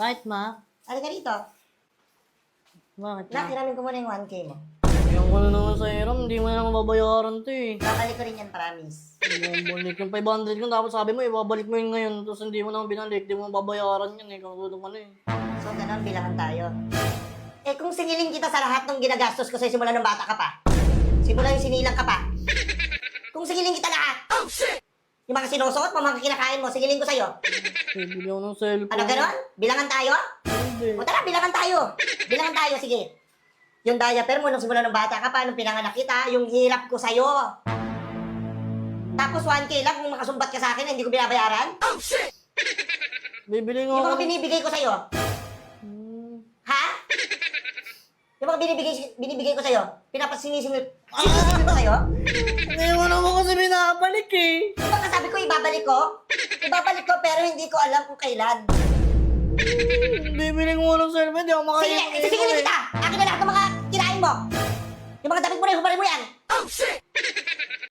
Bakit, ma? Halika dito. Bakit, ma? Nakiramin ko muna yung 1K mo. Yung ko na naman sa Hiram, hindi mo na naman babayaran to eh. Babalik ko rin yan, promise. Ibabalik yung 500 ko, tapos sabi mo, ibabalik mo yun ngayon, tapos hindi mo naman binalik, hindi mo babayaran yun eh, katulad mo na eh. So, ganun, bilangan tayo. Eh, kung siniling kita sa lahat ng ginagastos ko sa'yo simula ng bata ka pa, simula yung sinilang ka pa, kung siniling kita lahat, oh shit! Yung mga sinusuot mo, mga kinakain mo, siniling ko sa'yo. Bibili ako ng cellphone. Ano ganun? Bilangan tayo? Hindi. O tara, bilangan tayo. Bilangan tayo, sige. Yung diaper mo, nung simula ng bata ka pa, nung pinanganak kita, yung hirap ko sa'yo. Tapos 1K lang kung makasumbat ka sa akin, hindi ko binabayaran. Oh shit! Bibili nga Yung ako. mga binibigay ko sa'yo. Ha? Yung mga binibigay ko sa'yo, sinisimulit ko sa'yo? Hindi mo naman kasi binabalik eh. Di ba kasabi ko, ibabalik ko? Ibabalik ko, pero hindi ko alam kung kailan. Bibili ko ng cellphone, hindi ako Sige, makainom. isisingilin kita! Akin na lahat ng mga kinain mo! Yung mga damit mo na, hubarin mo yan! Oh shit!